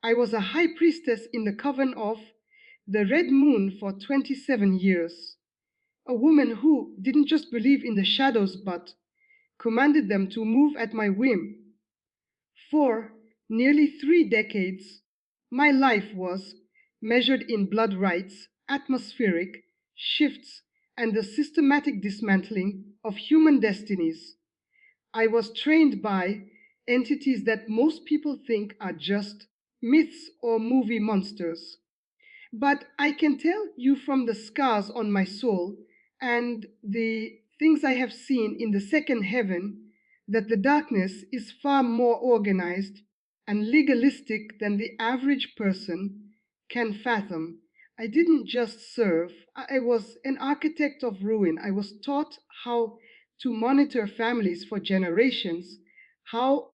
I was a high priestess in the coven of the Red Moon for 27 years. A woman who didn't just believe in the shadows but commanded them to move at my whim. For nearly 3 decades, my life was measured in blood rites, atmospheric shifts, and the systematic dismantling of human destinies. I was trained by entities that most people think are just myths or movie monsters. But I can tell you from the scars on my soul and the things I have seen in the second heaven that the darkness is far more organized and legalistic than the average person can fathom. I didn't just serve, I was an architect of ruin. I was taught how to monitor families for generations, how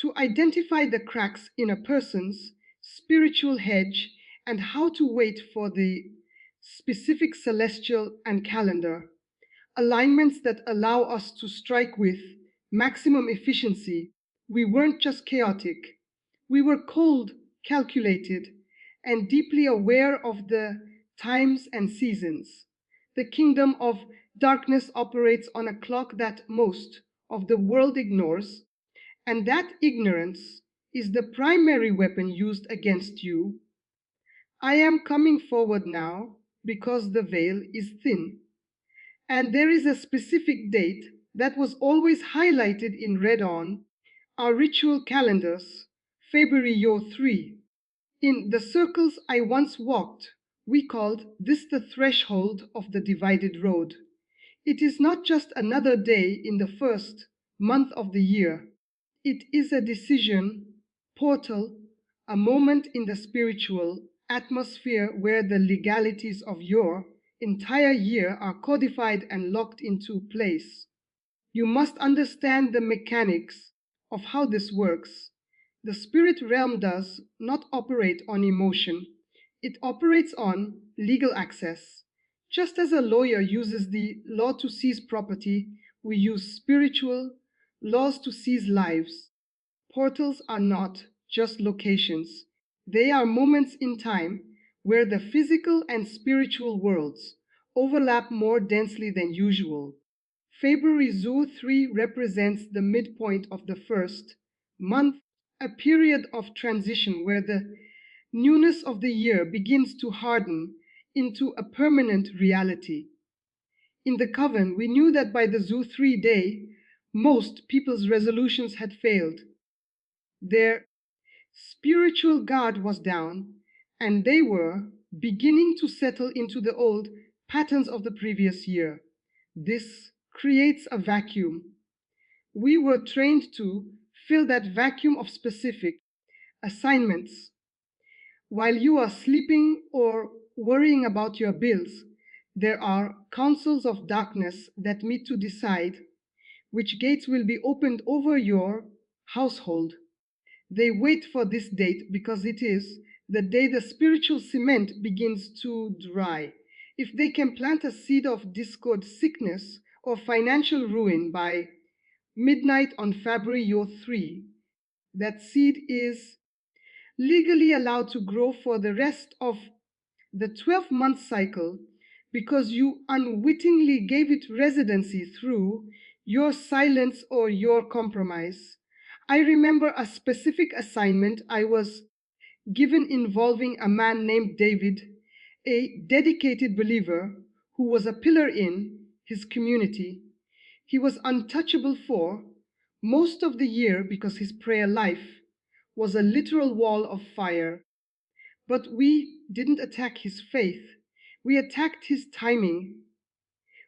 to identify the cracks in a person's spiritual hedge, and how to wait for the specific celestial and calendar alignments that allow us to strike with maximum efficiency. We weren't just chaotic, we were cold, calculated, and deeply aware of the times and seasons. The kingdom of darkness operates on a clock that most of the world ignores, and that ignorance is the primary weapon used against you. I am coming forward now because the veil is thin. And there is a specific date that was always highlighted in red on our ritual calendars, February 3. In the circles I once walked, we called this the threshold of the divided road. It is not just another day in the first month of the year. It is a decision, portal, a moment in the spiritual atmosphere where the legalities of your entire year are codified and locked into place. You must understand the mechanics of how this works. The spirit realm does not operate on emotion, it operates on legal access. Just as a lawyer uses the law to seize property, we use spiritual laws to seize lives. Portals are not just locations, they are moments in time where the physical and spiritual worlds overlap more densely than usual. February Zoo 3 represents the midpoint of the first month, a period of transition where the newness of the year begins to harden into a permanent reality. In the coven, we knew that by the Zoo 3 day, most people's resolutions had failed. Their spiritual guard was down, and they were beginning to settle into the old patterns of the previous year. This creates a vacuum. We were trained to fill that vacuum of specific assignments. While you are sleeping or worrying about your bills, there are councils of darkness that meet to decide which gates will be opened over your household. They wait for this date because it is the day the spiritual cement begins to dry. If they can plant a seed of discord, sickness, or financial ruin by midnight on February 3, that seed is legally allowed to grow for the rest of the 12-month cycle because you unwittingly gave it residency through your silence or your compromise. I remember a specific assignment I was given involving a man named David, a dedicated believer who was a pillar in his community. He was untouchable for most of the year because his prayer life was a literal wall of fire. But we didn't attack his faith, we attacked his timing.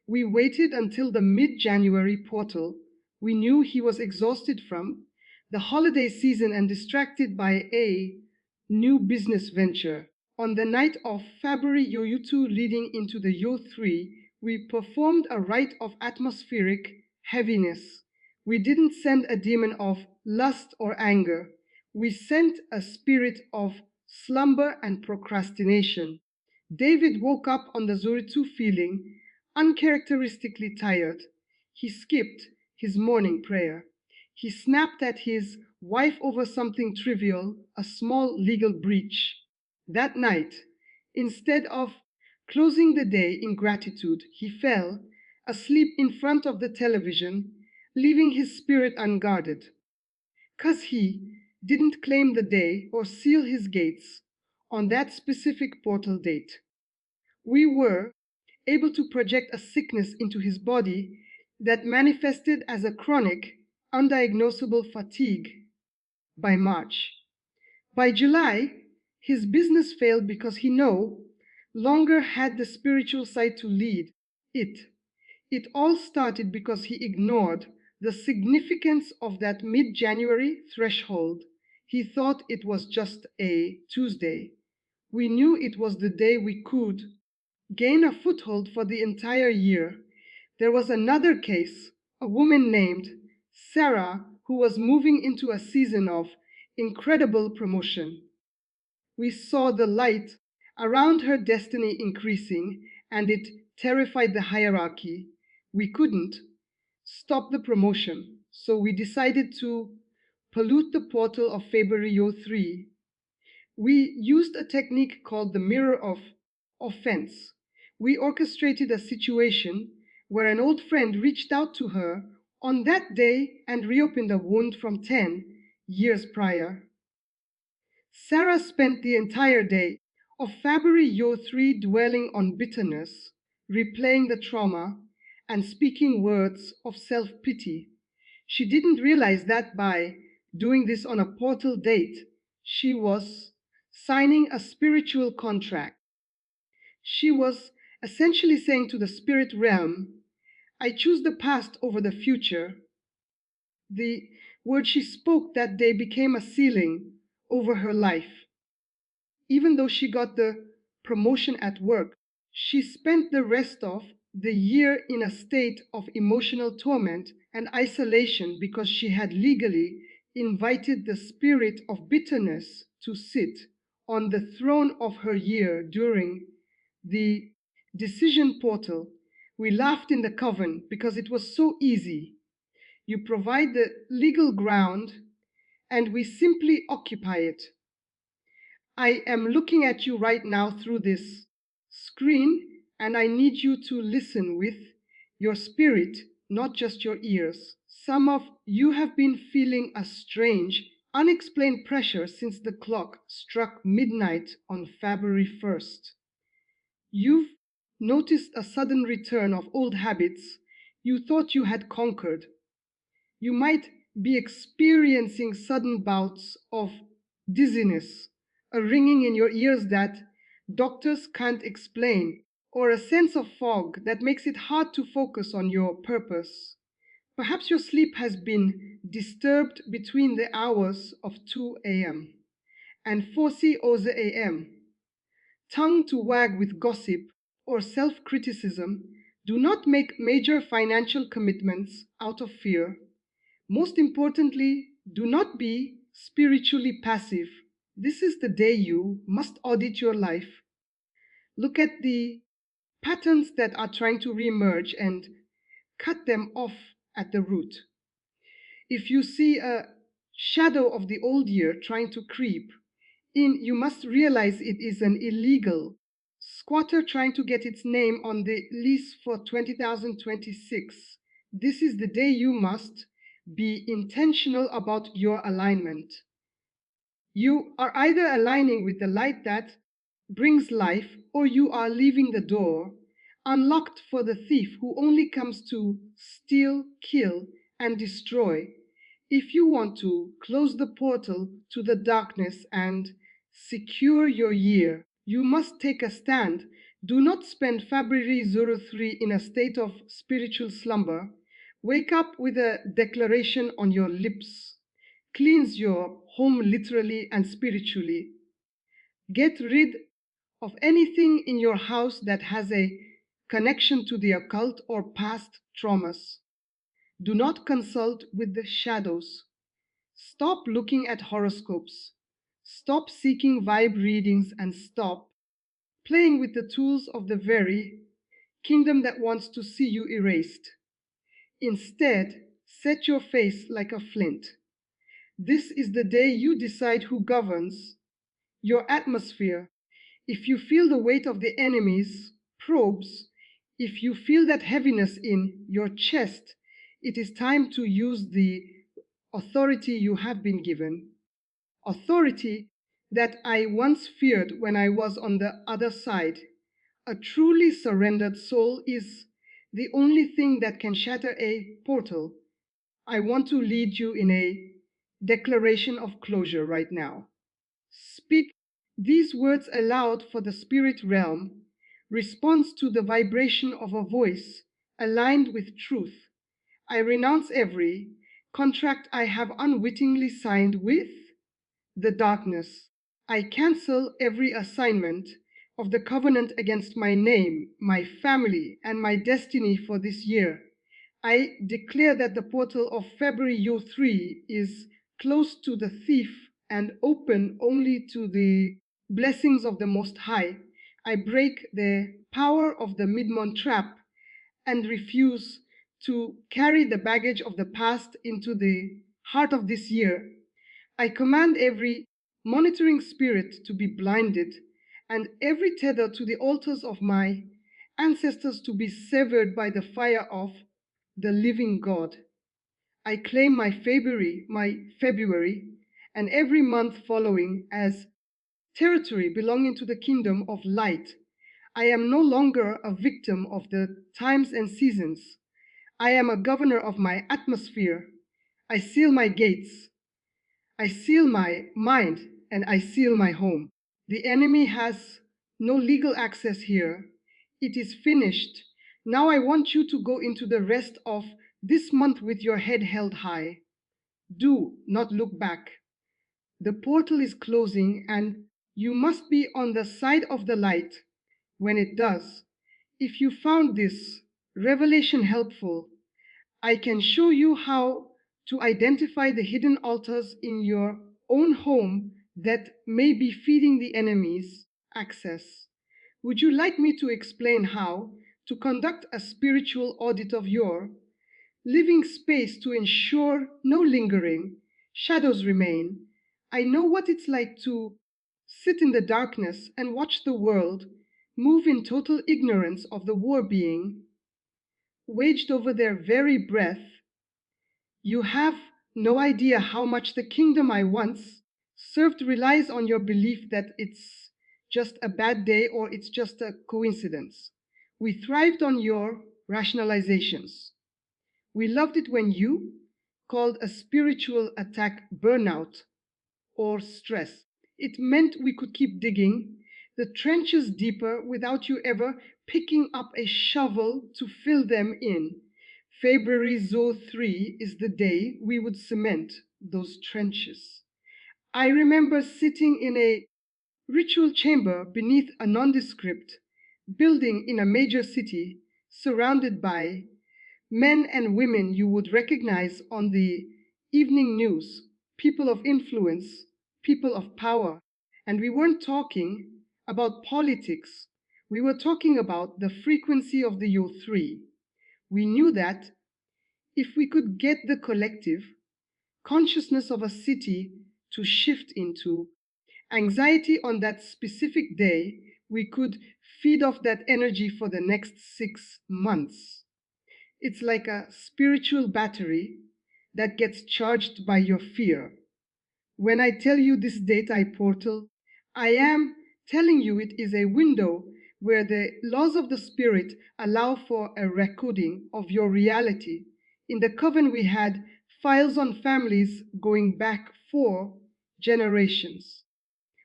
We waited until the mid-January portal. We knew he was exhausted from the holiday season and distracted by a new business venture. On the night of February Yo-2 leading into the Yo-3, we performed a rite of atmospheric heaviness. We didn't send a demon of lust or anger. We sent a spirit of slumber and procrastination. David woke up on the Zuritu feeling uncharacteristically tired. He skipped his morning prayer. He snapped at his wife over something trivial, a small legal breach. That night, instead of closing the day in gratitude, he fell asleep in front of the television, leaving his spirit unguarded. 'Cause he didn't claim the day or seal his gates on that specific portal date. We were able to project a sickness into his body that manifested as a chronic, undiagnosable fatigue by March. By July, his business failed because he no longer had the spiritual side to lead it. It all started because he ignored the significance of that mid January threshold. He thought it was just a Tuesday. We knew it was the day we could gain a foothold for the entire year. There was another case, a woman named Sarah, who was moving into a season of incredible promotion. We saw the light around her destiny increasing, and it terrified the hierarchy. We couldn't stop the promotion, so we decided to pollute the portal of Fabrery 3. We used a technique called the mirror of offense. We orchestrated a situation where an old friend reached out to her on that day and reopened a wound from 10 years prior. Sarah spent the entire day of February Year 3 dwelling on bitterness, replaying the trauma, and speaking words of self-pity. She didn't realize that by doing this on a portal date, she was signing a spiritual contract. She was essentially saying to the spirit realm, I choose the past over the future. The word she spoke that day became a ceiling over her life. Even though she got the promotion at work, she spent the rest of the year in a state of emotional torment and isolation because she had legally invited the spirit of bitterness to sit on the throne of her year during the decision portal. We laughed in the coven because it was so easy. You provide the legal ground and we simply occupy it. I am looking at you right now through this screen, and I need you to listen with your spirit, not just your ears. Some of you have been feeling a strange, unexplained pressure since the clock struck midnight on February 1st. You've noticed a sudden return of old habits you thought you had conquered. You might be experiencing sudden bouts of dizziness, a ringing in your ears that doctors can't explain, or a sense of fog that makes it hard to focus on your purpose. Perhaps your sleep has been disturbed between the hours of 2 a.m. and 4:00 a.m. Tongue to wag with gossip or self-criticism. Do not make major financial commitments out of fear. Most importantly, do not be spiritually passive. This is the day you must audit your life. Look at the patterns that are trying to reemerge and cut them off at the root. If you see a shadow of the old year trying to creep in, you must realize it is an illegal squatter trying to get its name on the lease for 2026. This is the day you must be intentional about your alignment. You are either aligning with the light that brings life, or you are leaving the door unlocked for the thief who only comes to steal, kill, and destroy. If you want to close the portal to the darkness and secure your year, you must take a stand. Do not spend February 03 in a state of spiritual slumber. Wake up with a declaration on your lips. Cleanse your home literally and spiritually. Get rid of anything in your house that has a connection to the occult or past traumas. Do not consult with the shadows. Stop looking at horoscopes. Stop seeking vibe readings and stop playing with the tools of the very kingdom that wants to see you erased. Instead, Set your face like a flint. This is the day you decide who governs your atmosphere. If you feel the weight of the enemy's probes, if you feel that heaviness in your chest, it is time to use the authority you have been given. Authority that I once feared when I was on the other side. A truly surrendered soul is the only thing that can shatter a portal. I want to lead you in a declaration of closure right now. Speak these words aloud for the spirit realm. Responds to the vibration of a voice aligned with truth. I renounce every contract I have unwittingly signed with the darkness. I cancel every assignment of the covenant against my name, my family, and my destiny for this year. I declare that the portal of February year 3 is close to the thief and open only to the blessings of the Most High. I break the power of the mid-month trap and refuse to carry the baggage of the past into the heart of this year. I command every monitoring spirit to be blinded and every tether to the altars of my ancestors to be severed by the fire of the living God. I claim my February, and every month following as territory belonging to the kingdom of light. I am no longer a victim of the times and seasons. I am a governor of my atmosphere. I seal my gates. I seal my mind and I seal my home. The enemy has no legal access here. It is finished. Now I want you to go into the rest of this month with your head held high. Do not look back. The portal is closing and you must be on the side of the light when it does. If you found this revelation helpful, I can show you how to identify the hidden altars in your own home that may be feeding the enemy's access. Would you like me to explain how to conduct a spiritual audit of your living space to ensure no lingering shadows remain? I know what it's like to sit in the darkness and watch the world move in total ignorance of the war being waged over their very breath. You have no idea how much the kingdom I once served relies on your belief that it's just a bad day or it's just a coincidence. We thrived on your rationalizations. We loved it when you called a spiritual attack burnout or stress. It meant we could keep digging the trenches deeper without you ever picking up a shovel to fill them in. February 3 is the day we would cement those trenches. I remember sitting in a ritual chamber beneath a nondescript building in a major city, surrounded by men and women you would recognize on the evening news, people of influence, people of power. And we weren't talking about politics. We were talking about the frequency of the U3. We knew that if we could get the collective consciousness of a city to shift into anxiety on that specific day, we could feed off that energy for the next 6 months. It's like a spiritual battery that gets charged by your fear. When I tell you this data portal, I am telling you it is a window where the laws of the spirit allow for a recording of your reality. In the coven we had files on families going back 4 generations.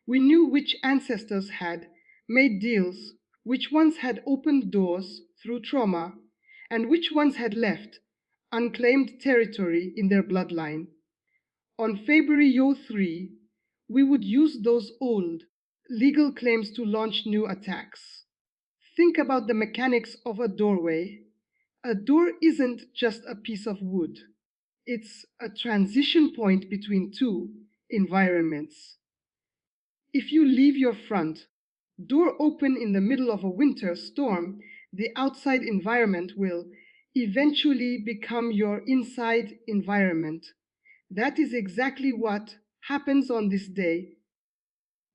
We knew which ancestors had made deals, which ones had opened doors through trauma, and which ones had left unclaimed territory in their bloodline. On February 3, we would use those old legal claims to launch new attacks. Think about the mechanics of a doorway. A door isn't just a piece of wood. It's a transition point between two environments. If you leave your front door open in the middle of a winter storm, the outside environment will eventually become your inside environment. That is exactly what happens on this day.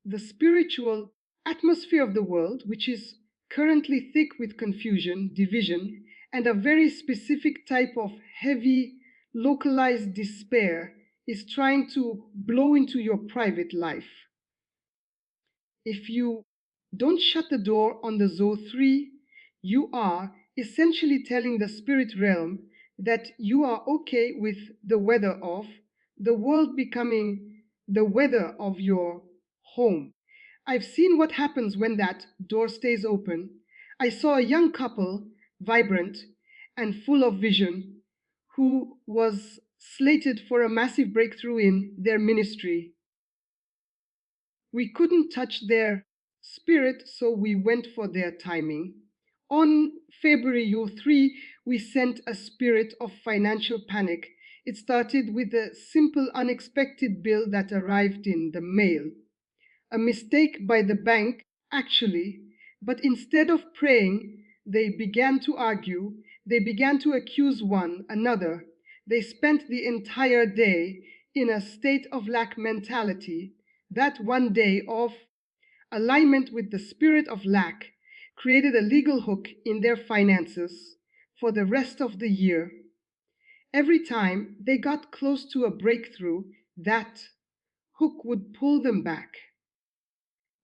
The spiritual atmosphere of the world, which is currently thick with confusion, division, and a very specific type of heavy, localized despair, is trying to blow into your private life. If you don't shut the door on the Zo 3, you are essentially telling the spirit realm that you are okay with the weather of the world becoming the weather of your home. I've seen what happens when that door stays open. I saw a young couple, vibrant and full of vision, who was slated for a massive breakthrough in their ministry. We couldn't touch their spirit, so we went for their timing. On February 3, we sent a spirit of financial panic. It started with a simple, unexpected bill that arrived in the mail. A mistake by the bank, actually, but instead of praying, they began to argue, they began to accuse one another. They spent the entire day in a state of lack mentality. That one day of alignment with the spirit of lack created a legal hook in their finances for the rest of the year. Every time they got close to a breakthrough, that hook would pull them back.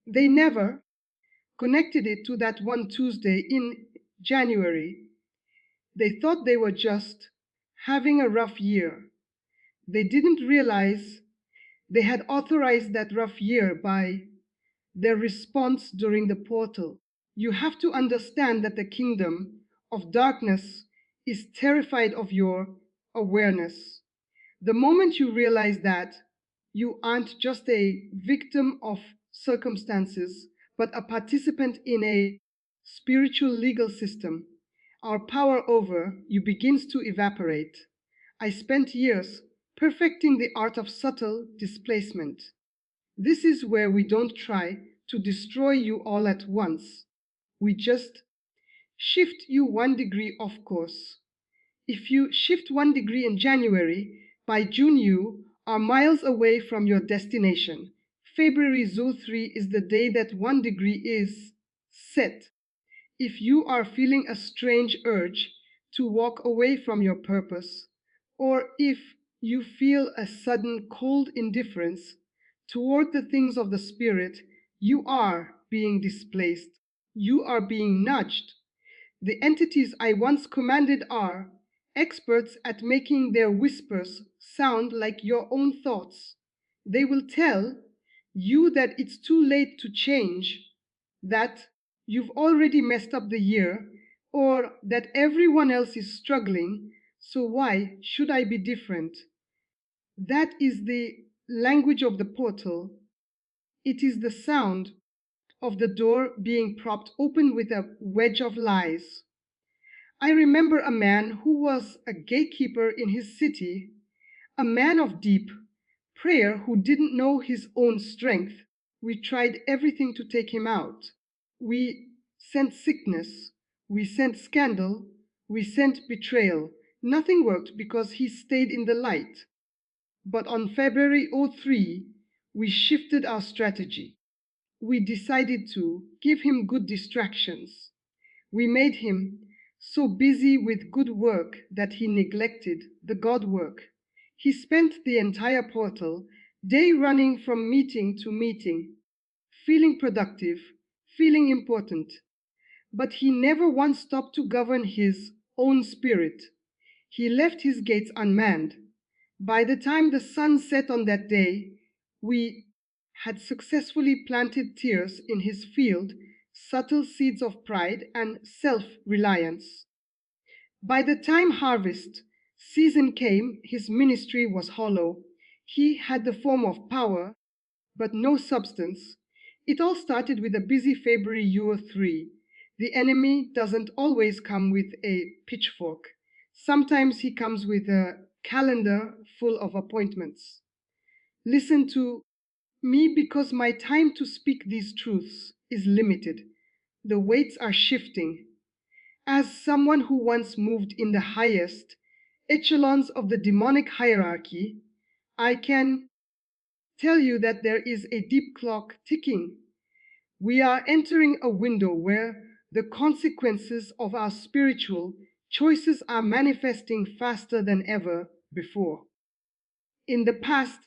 They never connected it to that one Tuesday in January. They thought they were just having a rough year. They didn't realize they had authorized that rough year by their response during the portal. You have to understand that the kingdom of darkness is terrified of your awareness. The moment you realize that you aren't just a victim of circumstances, but a participant in a spiritual legal system, our power over you begins to evaporate. I spent years perfecting the art of subtle displacement. This is where we don't try to destroy you all at once. We just shift you 1 degree off course. If you shift 1 degree in January, by June you are miles away from your destination. February 3 is the day that 1 degree is set. If you are feeling a strange urge to walk away from your purpose, or if you feel a sudden cold indifference toward the things of the Spirit, you are being displaced. You are being nudged. The entities I once commanded are experts at making their whispers sound like your own thoughts. They will tell you that it's too late to change, that you've already messed up the year, or that everyone else is struggling, so why should I be different? That is the language of the portal. It is the sound of the door being propped open with a wedge of lies. I remember a man who was a gatekeeper in his city, a man of deep prayer who didn't know his own strength. We tried everything to take him out. We sent sickness, we sent scandal, we sent betrayal. Nothing worked because he stayed in the light. But on February 3, we shifted our strategy. We decided to give him good distractions. We made him so busy with good work that he neglected the God work. He spent the entire portal day running from meeting to meeting, feeling productive, feeling important, but he never once stopped to govern his own spirit. He left his gates unmanned. By the time the sun set on that day, we had successfully planted tears in his field, subtle seeds of pride and self-reliance. By the time harvest season came, his ministry was hollow. He had the form of power, but no substance. It all started with a busy February 3. The enemy doesn't always come with a pitchfork. Sometimes he comes with a calendar full of appointments. Listen to me because my time to speak these truths is limited. The weights are shifting. As someone who once moved in the highest echelons of the demonic hierarchy, I can tell you that there is a deep clock ticking. We are entering a window where the consequences of our spiritual choices are manifesting faster than ever before. In the past,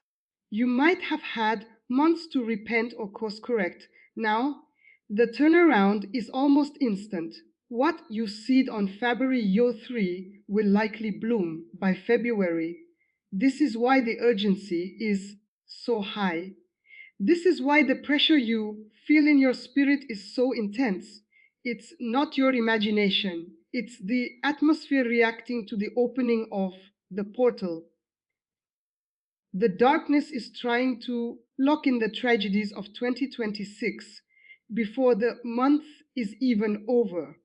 you might have had months to repent or course correct. Now, the turnaround is almost instant. What you seed on Fabrery Year 3 will likely bloom by February. This is why the urgency is so high. This is why the pressure you feel in your spirit is so intense. It's not your imagination, it's the atmosphere reacting to the opening of the portal. The darkness is trying to lock in the tragedies of 2026 before the month is even over.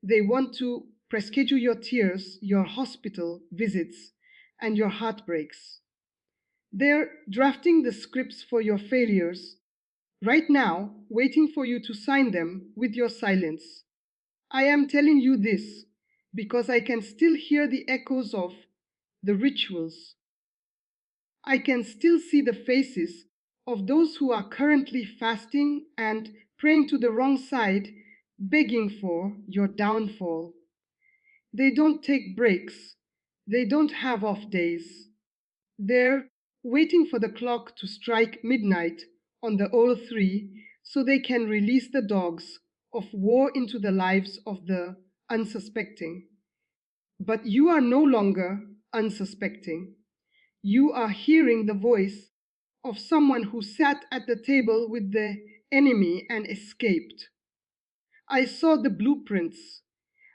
They want to preschedule your tears, your hospital visits, and your heartbreaks. They're drafting the scripts for your failures right now, waiting for you to sign them with your silence. I am telling you this because I can still hear the echoes of the rituals. I can still see the faces of those who are currently fasting and praying to the wrong side, begging for your downfall. They don't take breaks. They don't have off days. They're waiting for the clock to strike midnight on the O3 so they can release the dogs of war into the lives of the unsuspecting. But you are no longer unsuspecting. You are hearing the voice of someone who sat at the table with the enemy and escaped. I saw the blueprints.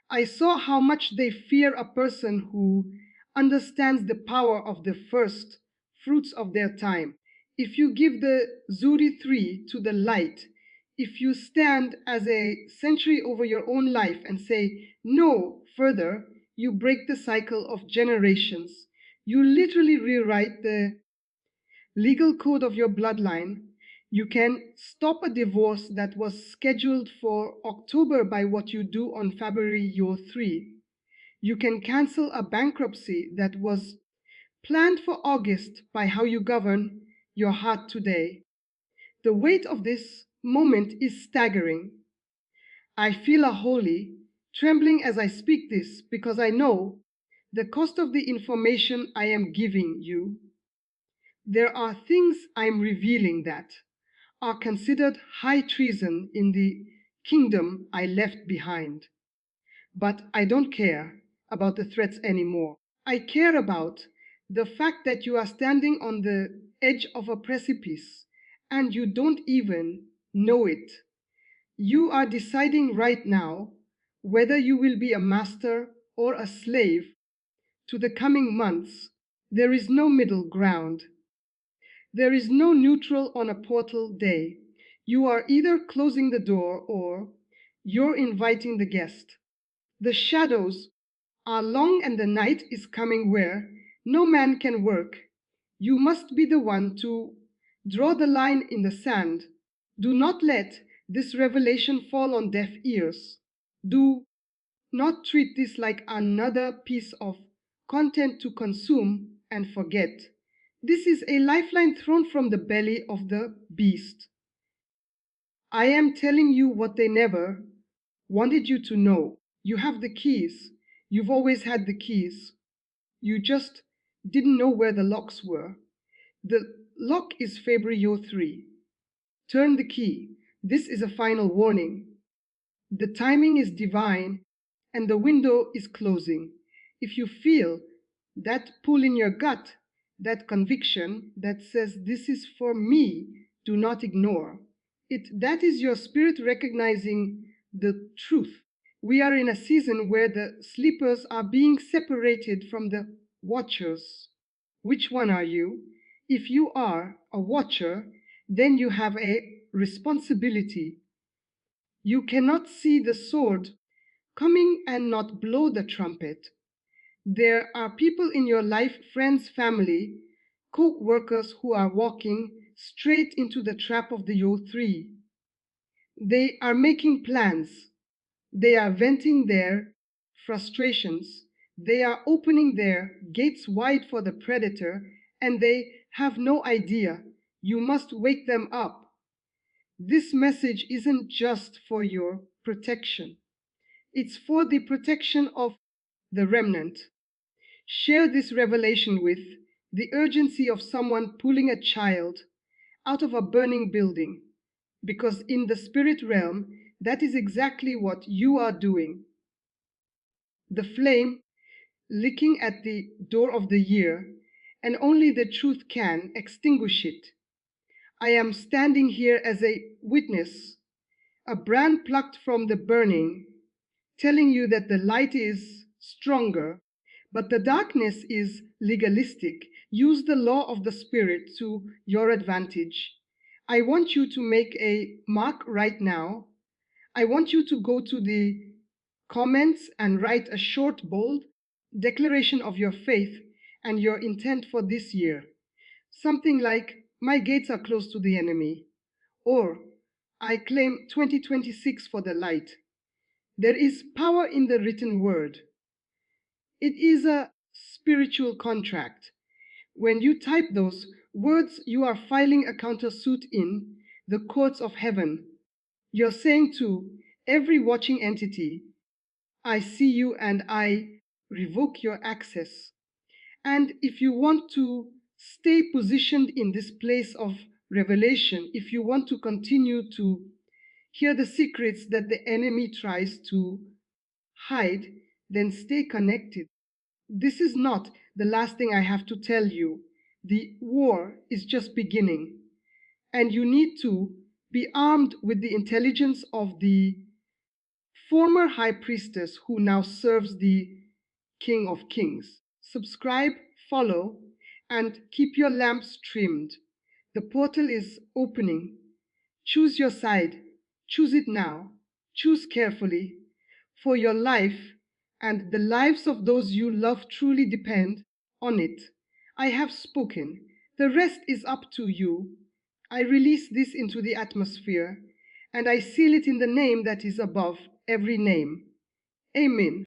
I saw how much they fear a person who understands the power of the first fruits of their time. If you give the Zuri 3 to the light, if you stand as a sentry over your own life and say no further, you break the cycle of generations. You literally rewrite the legal code of your bloodline. You can stop a divorce that was scheduled for October by what you do on February year 3. You can cancel a bankruptcy that was planned for August by how you govern your heart today. The weight of this moment is staggering. I feel a holy trembling as I speak this because I know the cost of the information I am giving you. There are things I'm revealing that are considered high treason in the kingdom I left behind. But I don't care about the threats anymore. I care about the fact that you are standing on the edge of a precipice and you don't even know it. You are deciding right now whether you will be a master or a slave to the coming months. There is no middle ground. There is no neutral on a portal day. You are either closing the door or you're inviting the guest. The shadows are long and the night is coming where no man can work. You must be the one to draw the line in the sand. Do not let this revelation fall on deaf ears. Do not treat this like another piece of content to consume and forget. This is a lifeline thrown from the belly of the beast. I am telling you what they never wanted you to know. You have the keys. You've always had the keys. You just didn't know where the locks were. The lock is Fabrery 3. Turn the key. This is a final warning. The timing is divine and the window is closing. If you feel that pull in your gut, that conviction that says this is for me, do not ignore it. That is your spirit recognizing the truth. We are in a season where the sleepers are being separated from the watchers. Which one are you? If you are a watcher, then you have a responsibility. You cannot see the sword coming and not blow the trumpet. There are people in your life, friends, family, co-workers who are walking straight into the trap of the Yo3. They are making plans. They are venting their frustrations. They are opening their gates wide for the predator, and they have no idea. You must wake them up. This message isn't just for your protection, it's for the protection of the remnant. Share this revelation with the urgency of someone pulling a child out of a burning building, because in the spirit realm, that is exactly what you are doing. The flame licking at the door of the year, and only the truth can extinguish it. I am standing here as a witness, a brand plucked from the burning, telling you that the light is stronger, but the darkness is legalistic. Use the law of the Spirit to your advantage. I want you to make a mark right now. I want you to go to the comments and write a short, bold declaration of your faith and your intent for this year. Something like, my gates are closed to the enemy, or I claim 2026 for the light. There is power in the written word. It is a spiritual contract. When you type those words, you are filing a countersuit in the courts of heaven. You're saying to every watching entity, I see you and I revoke your access. And if you want to stay positioned in this place of revelation, if you want to continue to hear the secrets that the enemy tries to hide, then stay connected. This is not the last thing I have to tell you. The war is just beginning, and you need to be armed with the intelligence of the former high priestess who now serves the King of Kings. Subscribe, follow, and keep your lamps trimmed. The portal is opening. Choose your side. Choose it now. Choose carefully. For your life and the lives of those you love truly depend on it. I have spoken. The rest is up to you. I release this into the atmosphere, and I seal it in the name that is above every name. Amen.